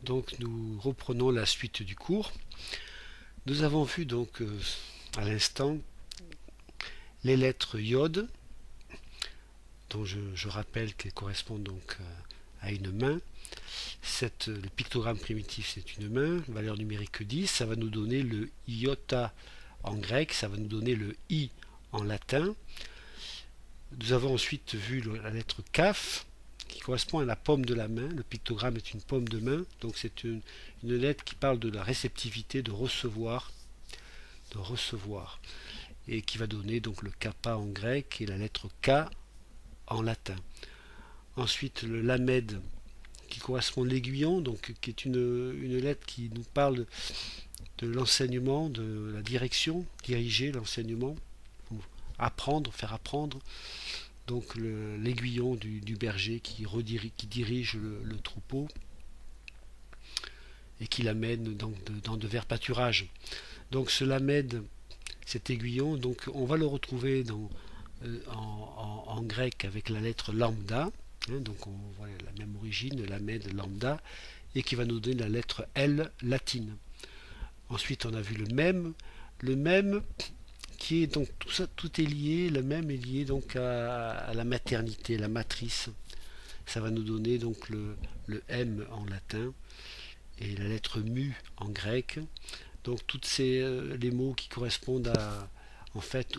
Donc nous reprenons la suite du cours. Nous avons vu donc à l'instant les lettres iode, dont je rappelle qu'elles correspondent donc à une main. Le pictogramme primitif c'est une main, valeur numérique 10, ça va nous donner le iota en grec, ça va nous donner le i en latin. Nous avons ensuite vu la lettre kaf, qui correspond à la paume de la main. Le pictogramme est une paume de main, donc c'est une lettre qui parle de la réceptivité, de recevoir, et qui va donner donc le kappa en grec et la lettre K en latin. Ensuite le lamed, qui correspond à l'aiguillon, donc qui est une lettre qui nous parle de l'enseignement, de la direction, diriger l'enseignement, apprendre, faire apprendre. Donc l'aiguillon du berger qui dirige le troupeau et qui l'amène dans de verts pâturages. Donc ce lamed, cet aiguillon, donc on va le retrouver en grec avec la lettre lambda, donc on voit la même origine, lamed lambda, et qui va nous donner la lettre L latine. Ensuite on a vu le même qui est donc tout est lié, le même est lié donc à la maternité, la matrice. Ça va nous donner donc le M en latin et la lettre mu en grec. Donc toutes les mots qui correspondent en fait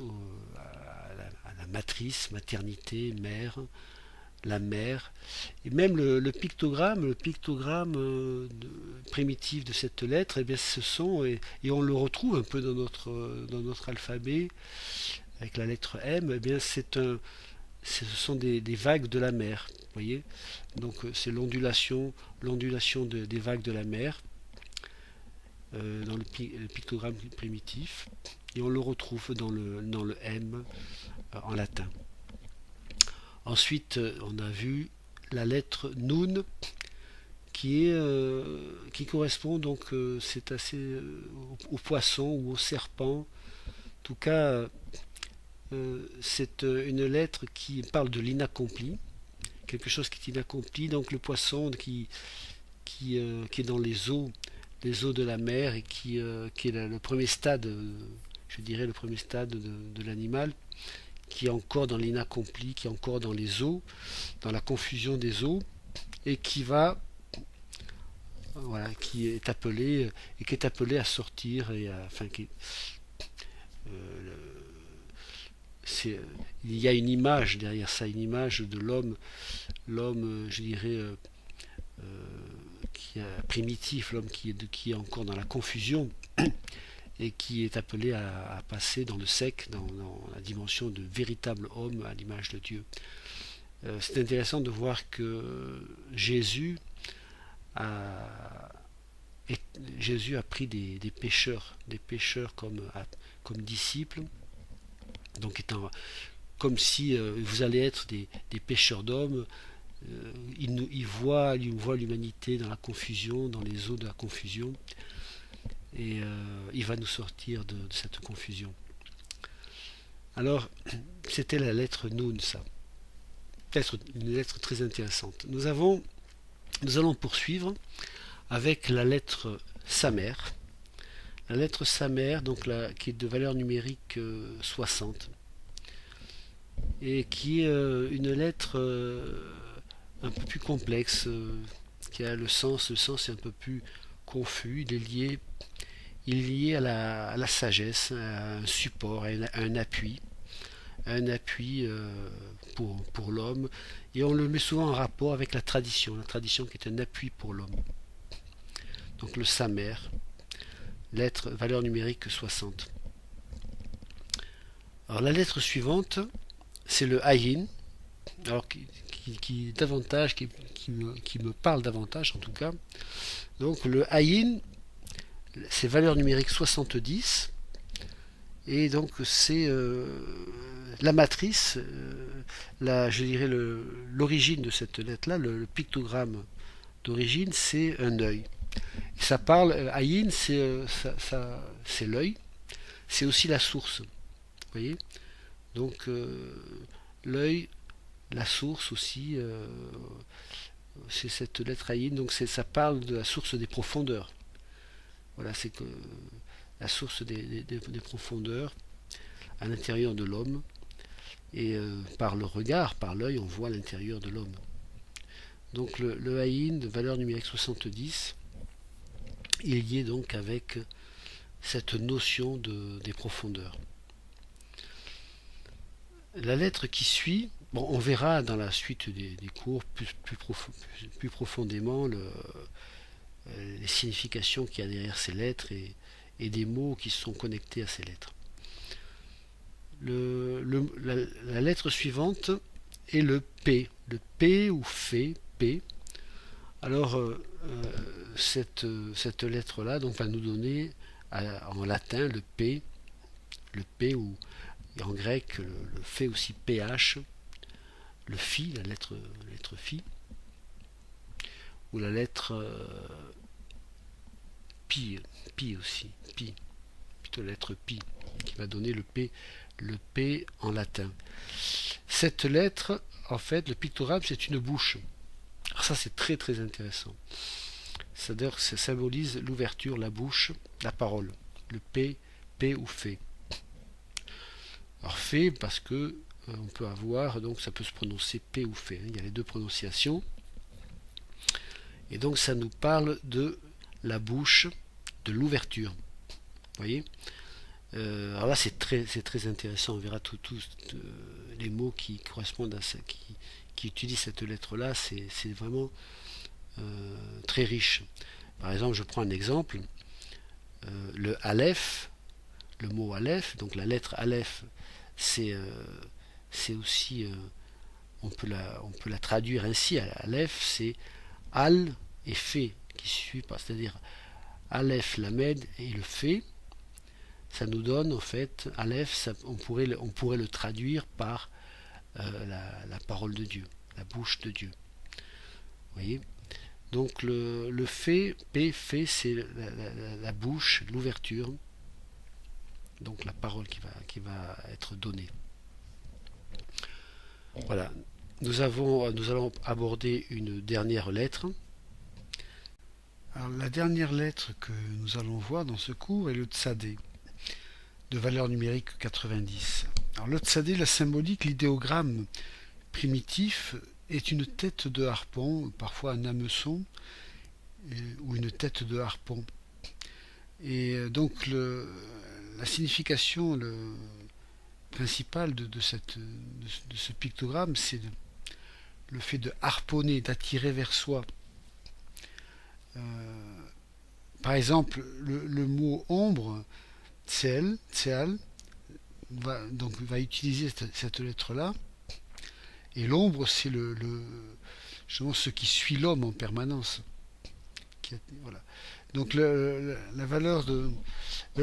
à la matrice, maternité, mère, la mère, et même le pictogramme primitif de cette lettre, eh bien ce sont, et on le retrouve un peu dans notre alphabet avec la lettre M, eh bien ce sont des vagues de la mer, vous voyez, donc c'est l'ondulation des vagues de la mer dans le pictogramme primitif, et on le retrouve dans le M en latin. Ensuite, on a vu la lettre Nun qui correspond donc c'est assez au poisson ou au serpent. En tout cas, c'est une lettre qui parle de l'inaccompli, quelque chose qui est inaccompli. Donc le poisson qui est dans les eaux de la mer et qui est le premier stade, je dirais le premier stade de l'animal, qui est encore dans l'inaccompli, qui est encore dans les eaux, dans la confusion des eaux, et qui est appelé à sortir et il y a une image derrière ça, une image de l'homme, je dirais qui est primitif, l'homme qui est encore dans la confusion et qui est appelé à passer dans le sec, dans la dimension de véritable homme à l'image de Dieu. C'est intéressant de voir que Jésus a pris des pêcheurs comme disciples, donc comme si vous allez être des pêcheurs d'hommes. Il voit l'humanité dans la confusion, dans les eaux de la confusion, et il va nous sortir de cette confusion. Alors, c'était la lettre Nun, ça. Peut-être une lettre très intéressante. Nous allons poursuivre avec la lettre Samer. La lettre Samer, donc qui est de valeur numérique 60, et qui est une lettre un peu plus complexe, qui a le sens est un peu plus confus. Il est lié à la sagesse, à un support, à un appui pour l'homme, et on le met souvent en rapport avec la tradition qui est un appui pour l'homme. Donc le Samer, lettre valeur numérique 60. Alors la lettre suivante, c'est le Ayin, alors qui me parle davantage en tout cas. Donc le Ayin, c'est valeur numérique 70, et donc c'est la matrice, je dirais l'origine de cette lettre-là, le pictogramme d'origine, c'est un œil. Ça parle, Ayin, c'est l'œil, c'est aussi la source, vous voyez. Donc l'œil, la source aussi, c'est cette lettre Aïn, donc ça parle de la source des profondeurs. Voilà, c'est que la source des profondeurs à l'intérieur de l'homme, et par le regard, par l'œil, on voit l'intérieur de l'homme. Donc le Aïn de valeur numérique 70, il est lié donc avec cette notion des profondeurs. La lettre qui suit, bon, on verra dans la suite des cours plus profondément les significations qu'il y a derrière ces lettres et des mots qui sont connectés à ces lettres. La lettre suivante est le P ou P. Alors cette lettre-là donc va nous donner en latin le P ou en grec le fait aussi PH, le Phi, la lettre Phi, ou la lettre Pi aussi, plutôt la lettre Pi, qui va donner le P en latin. Cette lettre, en fait, le pictogramme, c'est une bouche. Alors ça, c'est très très intéressant. C'est-à-dire que ça symbolise l'ouverture, la bouche, la parole. Le P ou Fé. Alors Fé, parce que on peut avoir, donc ça peut se prononcer P ou Fé. Il y a les deux prononciations. Et donc ça nous parle de la bouche, de l'ouverture. Vous voyez, alors là c'est très intéressant. On verra tous les mots qui correspondent à ça, qui utilisent cette lettre-là. C'est vraiment très riche. Par exemple, je prends un exemple. Le Aleph, le mot Aleph, donc la lettre Aleph, c'est aussi, on peut la traduire ainsi. Aleph, c'est Al et Fé qui suit pas, c'est-à-dire Aleph, Lamed et le Fé. Ça nous donne en fait Aleph, on pourrait le traduire par la parole de Dieu, la bouche de Dieu. Vous voyez, donc le Fé, Fé, c'est la bouche, l'ouverture, donc la parole qui va être donnée. Voilà, nous allons aborder une dernière lettre. Alors, la dernière lettre que nous allons voir dans ce cours est le Tsadé, de valeur numérique 90. Alors, le Tsadé, la symbolique, l'idéogramme primitif est une tête de harpon, parfois un hameçon, ou une tête de harpon. Et donc la signification principale de ce pictogramme, c'est le fait de harponner, d'attirer vers soi. Par exemple, le mot ombre, Tseal, va utiliser cette lettre-là. Et l'ombre, c'est justement ce qui suit l'homme en permanence. Voilà. Donc la valeur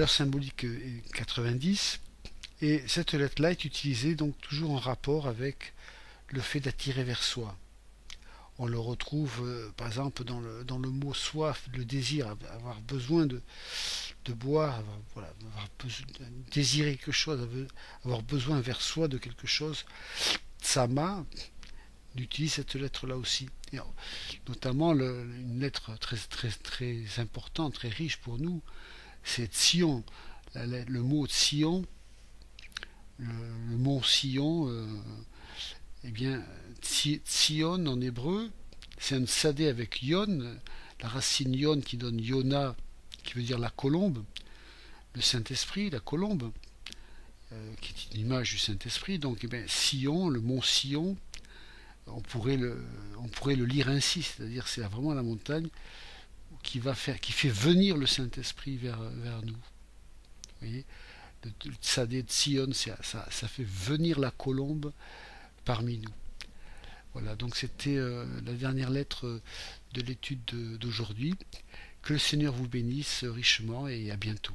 symbolique est 90. Et cette lettre-là est utilisée donc toujours en rapport avec le fait d'attirer vers soi. On le retrouve par exemple dans le mot soif, le désir, avoir besoin de boire, désirer quelque chose, avoir besoin vers soi de quelque chose. Tsama utilise cette lettre-là aussi. Et notamment une lettre très, très, très importante, très riche pour nous, c'est Sion. Le mot Sion, le mont Sion, eh bien, Tsion en hébreu, c'est un sadé avec yon, la racine yon qui donne yona, qui veut dire la colombe, le Saint-Esprit, la colombe, qui est une image du Saint-Esprit. Donc, eh bien, Sion, le mont Sion, on pourrait le lire ainsi, c'est-à-dire c'est vraiment la montagne qui fait venir le Saint-Esprit vers nous. Vous voyez, le Tsadé de Sion, ça fait venir la colombe parmi nous. Voilà, donc c'était la dernière lettre de l'étude d'aujourd'hui. Que le Seigneur vous bénisse richement et à bientôt.